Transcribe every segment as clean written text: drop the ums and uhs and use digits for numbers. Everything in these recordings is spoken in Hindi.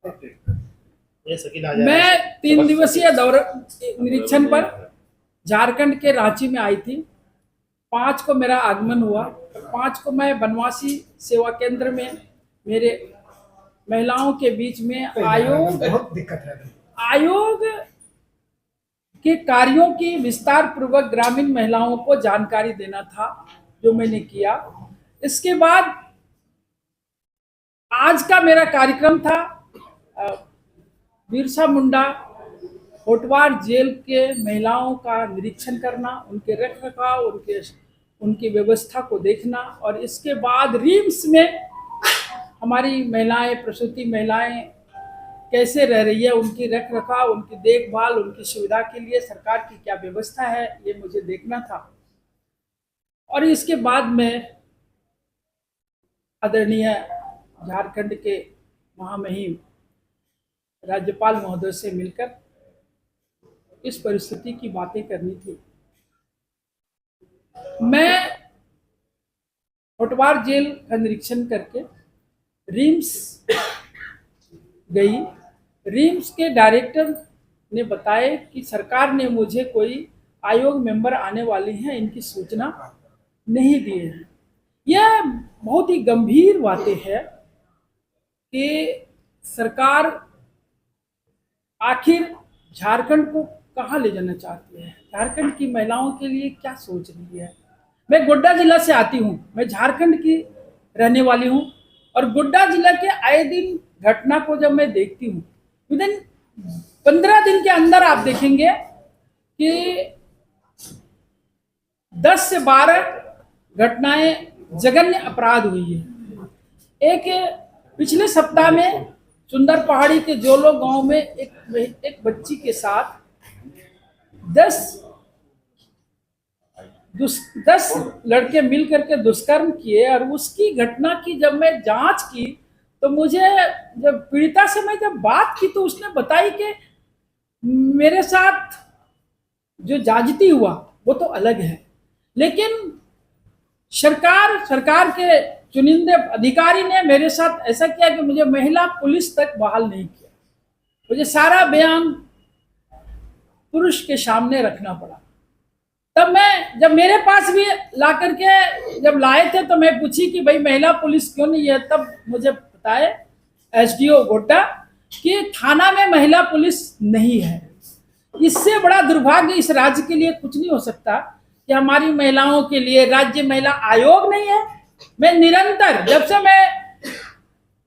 मैं 3 दिवसीय दौरे निरीक्षण पर झारखंड के रांची में आई थी। 5 को मेरा आगमन हुआ। 5 को मैं बनवासी सेवा केंद्र में मेरे महिलाओं के बीच में आयोग के कार्यों की विस्तार पूर्वक ग्रामीण महिलाओं को जानकारी देना था, जो मैंने किया। इसके बाद आज का मेरा कार्यक्रम था बिरसा मुंडा होटवार जेल के महिलाओं का निरीक्षण करना, उनके रख रखाव, उनकी व्यवस्था को देखना, और इसके बाद रिम्स में हमारी महिलाएं, प्रसूति महिलाएं कैसे रह रही है, उनकी रख रखाव, उनकी देखभाल, उनकी सुविधा के लिए सरकार की क्या व्यवस्था है, ये मुझे देखना था। और इसके बाद में आदरणीय झारखंड के महामहिम राज्यपाल महोदय से मिलकर इस परिस्थिति की बातें करनी थी। मैं होटवार जेल का निरीक्षण करके रिम्स गई। रिम्स के डायरेक्टर ने बताया कि सरकार ने मुझे कोई आयोग मेंबर आने वाली हैं, इनकी सूचना नहीं दी है। यह बहुत ही गंभीर बातें है कि सरकार आखिर झारखंड को कहाँ ले जाना चाहती है, झारखंड की महिलाओं के लिए क्या सोच रही है। मैं गोड्डा जिला से आती हूँ, मैं झारखंड की रहने वाली हूँ, और गोड्डा जिला के आए दिन घटना को जब मैं देखती हूँ, विदिन 15 दिन के अंदर आप देखेंगे कि 10 से 12 घटनाएं जघन्य अपराध हुई है। एक पिछले सप्ताह में सुंदर पहाड़ी के जोलो गांव में एक बच्ची के साथ 10 लड़के मिल करके दुष्कर्म किए, और उसकी घटना की जब मैं जांच की तो मुझे, जब पीड़िता से मैं जब बात की तो उसने बताई कि मेरे साथ जो जाजती हुआ वो तो अलग है, लेकिन सरकार के चुनिंदे अधिकारी ने मेरे साथ ऐसा किया कि मुझे महिला पुलिस तक बहाल नहीं किया। मुझे सारा बयान पुरुष के सामने रखना पड़ा। तब मैं, जब मेरे पास भी ला करके जब लाए थे तो मैं पूछी कि भाई महिला पुलिस क्यों नहीं है, तब मुझे बताए एसडीओ गोड्डा कि थाना में महिला पुलिस नहीं है। इससे बड़ा दुर्भाग्य इस राज्य के लिए कुछ नहीं हो सकता कि हमारी महिलाओं के लिए राज्य महिला आयोग नहीं है। मैं निरंतर, जब से मैं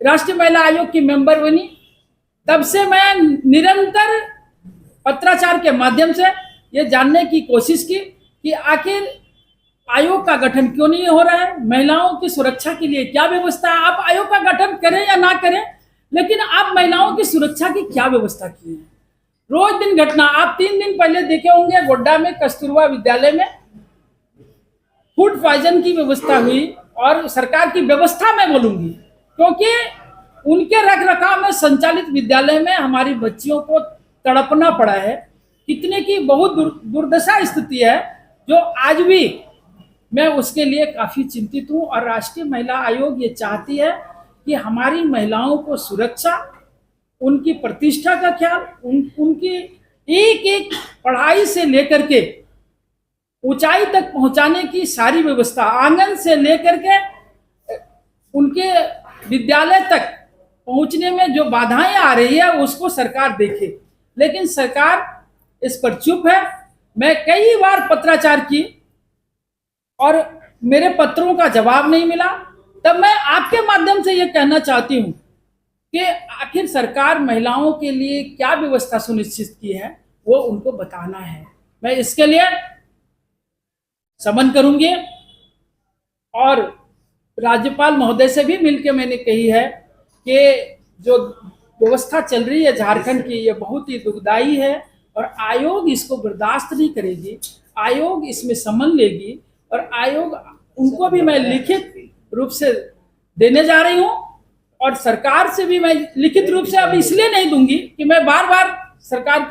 राष्ट्रीय महिला आयोग की मेंबर बनी, तब से मैं निरंतर पत्राचार के माध्यम से ये जानने की कोशिश की कि आखिर आयोग का गठन क्यों नहीं हो रहा है, महिलाओं की सुरक्षा के लिए क्या व्यवस्था है। आप आयोग का गठन करें या ना करें, लेकिन आप महिलाओं की सुरक्षा की क्या व्यवस्था की है। रोज दिन घटना, आप 3 दिन पहले देखे होंगे गोड्डा में कस्तूरबा विद्यालय में फूड पॉइजन की व्यवस्था हुई, और सरकार की व्यवस्था मैं बोलूंगी, क्योंकि उनके रख रखाव में संचालित विद्यालय में हमारी बच्चियों को तड़पना पड़ा है। कितने की बहुत दुर्दशा स्थिति है, जो आज भी मैं उसके लिए काफी चिंतित हूँ। और राष्ट्रीय महिला आयोग ये चाहती है कि हमारी महिलाओं को सुरक्षा, उनकी प्रतिष्ठा का ख्याल, उनकी एक एक पढ़ाई से लेकर के ऊंचाई तक पहुंचाने की सारी व्यवस्था, आंगन से लेकर के उनके विद्यालय तक पहुंचने में जो बाधाएं आ रही है उसको सरकार देखे। लेकिन सरकार इस पर चुप है। मैं कई बार पत्राचार की और मेरे पत्रों का जवाब नहीं मिला। तब मैं आपके माध्यम से यह कहना चाहती हूं कि आखिर सरकार महिलाओं के लिए क्या व्यवस्था सुनिश्चित की है, वो उनको बताना है। मैं इसके लिए समन करूंगी, और राज्यपाल महोदय से भी मिलकर मैंने कही है कि जो व्यवस्था चल रही है झारखंड की, ये बहुत ही दुखदायी है, और आयोग इसको बर्दाश्त नहीं करेगी। आयोग इसमें समन लेगी, और आयोग उनको भी मैं लिखित रूप से देने जा रही हूं, और सरकार से भी मैं लिखित रूप से अब इसलिए नहीं दूंगी कि मैं बार बार सरकार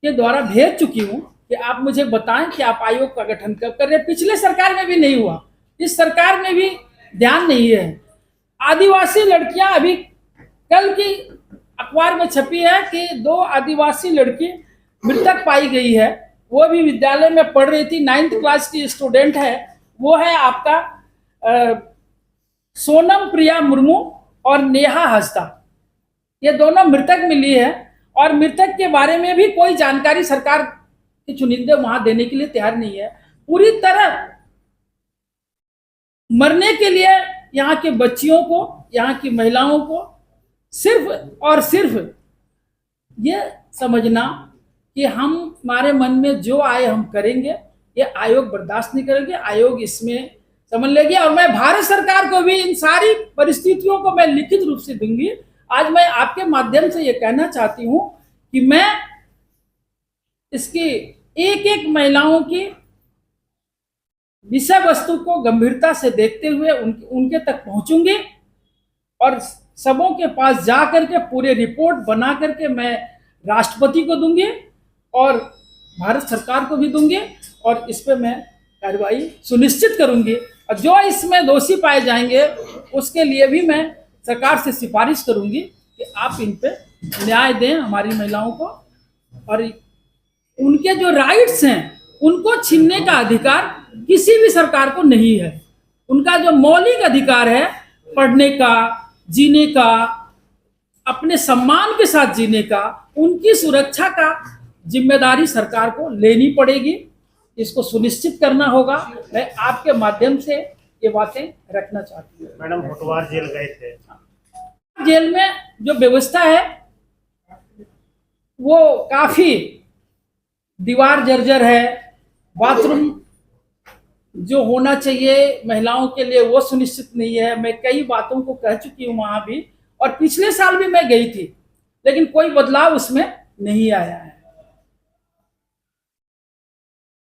के द्वारा भेज चुकी हूं कि आप मुझे बताएं कि आप आयोग का गठन कब कर रहे हैं। पिछले सरकार में भी नहीं हुआ, इस सरकार में भी ध्यान नहीं है। आदिवासी लड़कियां अभी कल की अखबार में छपी है कि 2 आदिवासी लड़की मृतक पाई गई है, वो भी विद्यालय में पढ़ रही थी, 9th क्लास की स्टूडेंट है। वो है आपका सोनम प्रिया मुर्मू और नेहा हंसदा, ये दोनों मृतक मिली है। और मृतक के बारे में भी कोई जानकारी सरकार के चुनिंदे वहां देने के लिए तैयार नहीं है। पूरी तरह मरने के लिए यहाँ के बच्चियों को, यहाँ की महिलाओं को सिर्फ और सिर्फ ये समझना कि हम हमारे मन में जो आए हम करेंगे, ये आयोग बर्दाश्त नहीं करेंगे, आयोग इसमें समझ लेगी। और मैं भारत सरकार को भी इन सारी परिस्थितियों को मैं लिखित रूप से दूंगी। आज मैं आपके माध्यम से ये कहना चाहती हूं कि मैं इसकी एक एक महिलाओं की विषय वस्तु को गंभीरता से देखते हुए उनके तक पहुंचूंगी और सबों के पास जा करके पूरे रिपोर्ट बना करके मैं राष्ट्रपति को दूंगी और भारत सरकार को भी दूंगी और इस पे मैं कार्रवाई सुनिश्चित करूंगी। और जो इसमें दोषी पाए जाएंगे उसके लिए भी मैं सरकार से सिफारिश करूंगी कि आप इन पे न्याय दें हमारी महिलाओं को। और उनके जो राइट्स हैं उनको छीनने का अधिकार किसी भी सरकार को नहीं है। उनका जो मौलिक अधिकार है पढ़ने का, जीने का, अपने सम्मान के साथ जीने का, उनकी सुरक्षा का जिम्मेदारी सरकार को लेनी पड़ेगी। इसको सुनिश्चित करना होगा। मैं आपके माध्यम से ये बातें रखना चाहती हूँ। मैडम होटवार जेल गए थे, जेल में जो व्यवस्था है वो काफी दीवार जर्जर है, बाथरूम जो होना चाहिए महिलाओं के लिए वो सुनिश्चित नहीं है। मैं कई बातों को कह चुकी हूँ वहां भी, और पिछले साल भी मैं गई थी, लेकिन कोई बदलाव उसमें नहीं आया है।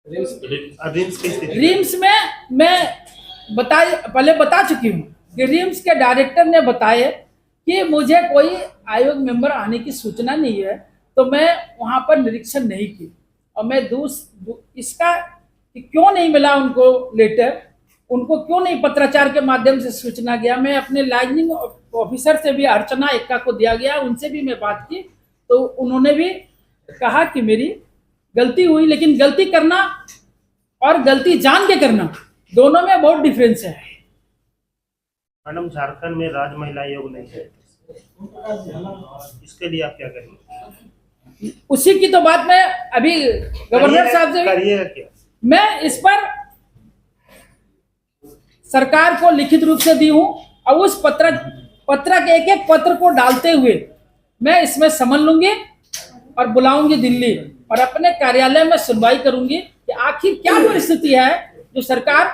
रिम्स में मैं पहले बता चुकी हूँ कि रिम्स के डायरेक्टर ने बताया कि मुझे कोई आयोग मेंबर आने की सूचना नहीं है, तो मैं वहां पर निरीक्षण नहीं की। और मैं इसका कि क्यों नहीं मिला उनको लेटर, उनको क्यों नहीं पत्राचार के माध्यम से सूचना गया। मैं अपने लाइजनिंग ऑफिसर से भी, अर्चना एक्का को दिया गया, उनसे भी मैं बात की, तो उन्होंने भी कहा कि मेरी गलती हुई। लेकिन गलती करना और गलती जान के करना दोनों में बहुत डिफरेंस है। मैडम झारखंड में राज्य महिला आयोग नहीं है, इसके लिए आप क्या करेंगे? उसी की तो बात मैं अभी गवर्नर साहब से करिएगा क्या? मैं इस पर सरकार को लिखित रूप से दी हूं और उस पत्र के एक एक पत्र को डालते हुए मैं इसमें समझ लूंगी और बुलाऊंगी दिल्ली और अपने कार्यालय में सुनवाई करूंगी कि आखिर क्या परिस्थिति है जो सरकार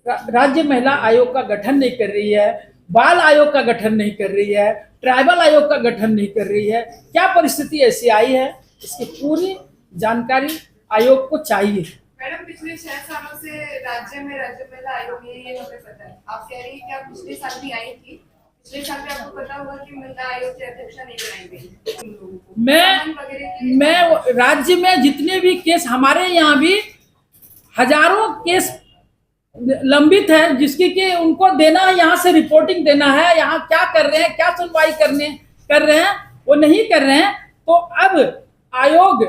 राज्य महिला आयोग का गठन नहीं कर रही है, बाल आयोग का गठन नहीं कर रही है, ट्राइबल आयोग का गठन नहीं कर रही है। क्या परिस्थिति ऐसी आई है, इसकी पूरी जानकारी आयोग को चाहिए। मैडम पिछले 6 सालों से राज्य महिला आयोग नहीं है, ये हमें पता है। आप कह रही हैं कि आप पिछले साल भी आई थी, पिछले साल भी आपको पता होगा कि महिला आयोग की अध्यक्षा नहीं बनाई गई। मैं राज्य में जितने भी केस, हमारे यहाँ भी हजारों केस लंबित है जिसकी कि उनको देना है, यहाँ से रिपोर्टिंग देना है, यहाँ क्या कर रहे हैं, क्या सुनवाई कर रहे हैं, वो नहीं कर रहे हैं। तो अब आयोग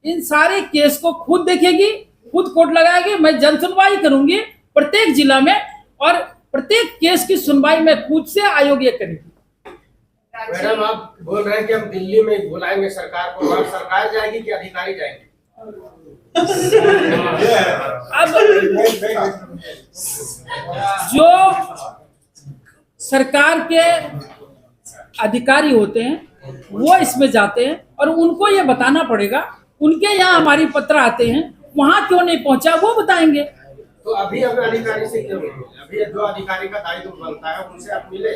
इन सारे केस को खुद देखेगी, खुद कोर्ट लगाएगी। मैं जन सुनवाई करूंगी प्रत्येक जिला में और प्रत्येक केस की सुनवाई में खुद से आयोग ये करेगी। मैडम आप बोल रहे हैं कि हम दिल्ली में बुलाएंगे सरकार को, और सरकार जाएगी कि अधिकारी जाएंगे? अब जो सरकार के अधिकारी होते हैं वो इसमें जाते हैं और उनको ये बताना पड़ेगा। उनके यहाँ हमारी पत्र आते हैं, वहां क्यों नहीं पहुंचा वो बताएंगे। तो अभी अधिकारी से क्यों मिले? अभी जो अधिकारी का दायित्व बनता है उनसे आप मिले?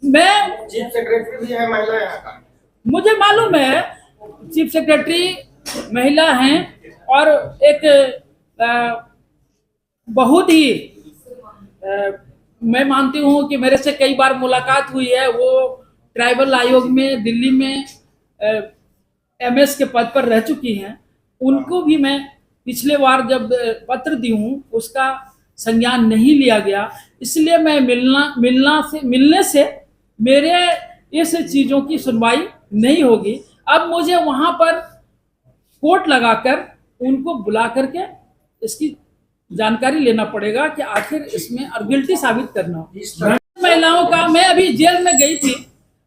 मैं चीफ सेक्रेटरी भी है महिला यहाँ का, मुझे मालूम है चीफ सेक्रेटरी महिला हैं और एक बहुत ही मैं मानती हूँ कि मेरे से कई बार मुलाकात हुई है। वो ट्राइबल आयोग में दिल्ली में MS के पद पर रह चुकी हैं। उनको भी मैं पिछले बार जब पत्र दी हूँ उसका संज्ञान नहीं लिया गया, इसलिए मैं मिलने से मेरे इस चीजों की सुनवाई नहीं होगी। अब मुझे वहां पर कोर्ट लगाकर उनको बुला करके इसकी जानकारी लेना पड़ेगा कि आखिर इसमें और गिल्टी साबित करना हो। महिलाओं का, मैं अभी जेल में गई थी,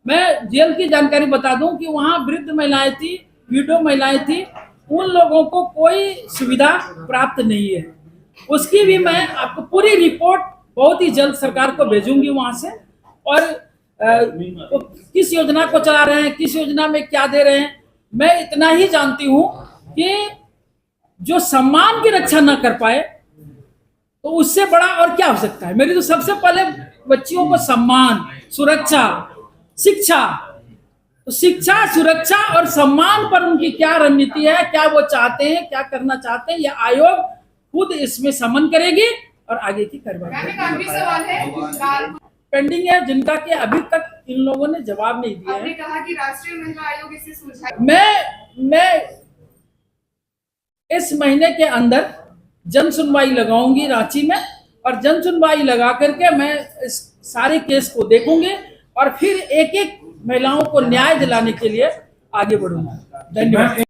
मैं जेल की जानकारी बता दूं कि वहां वृद्ध महिलाएं थी, विडो महिलाएं थी, उन लोगों को कोई सुविधा प्राप्त नहीं है। उसकी भी मैं आपको पूरी रिपोर्ट बहुत ही जल्द सरकार को भेजूंगी वहां से। और वो किस योजना को चला रहे हैं, किस योजना में क्या दे रहे हैं, मैं इतना ही जानती हूं कि जो सम्मान की रक्षा ना कर पाए तो उससे बड़ा और क्या हो सकता है। मेरी तो सबसे पहले बच्चियों को सम्मान, सुरक्षा, शिक्षा, तो शिक्षा, सुरक्षा और सम्मान पर उनकी क्या रणनीति है, क्या वो चाहते हैं, क्या करना चाहते हैं, यह आयोग खुद इसमें समन करेगी और आगे की कार्रवाई एक आखिरी सवाल है, पेंडिंग है, जिनका कि अभी तक इन लोगों ने जवाब नहीं दिया आपने है। कहा कि राष्ट्रीय महिला आयोग इसे सुलझाए। मैं इस महीने के अंदर जन सुनवाई लगाऊंगी रांची में, और जन सुनवाई लगा करके मैं इस सारे केस को देखूंगी और फिर एक एक महिलाओं को न्याय दिलाने के लिए आगे बढ़ूंगा। धन्यवाद।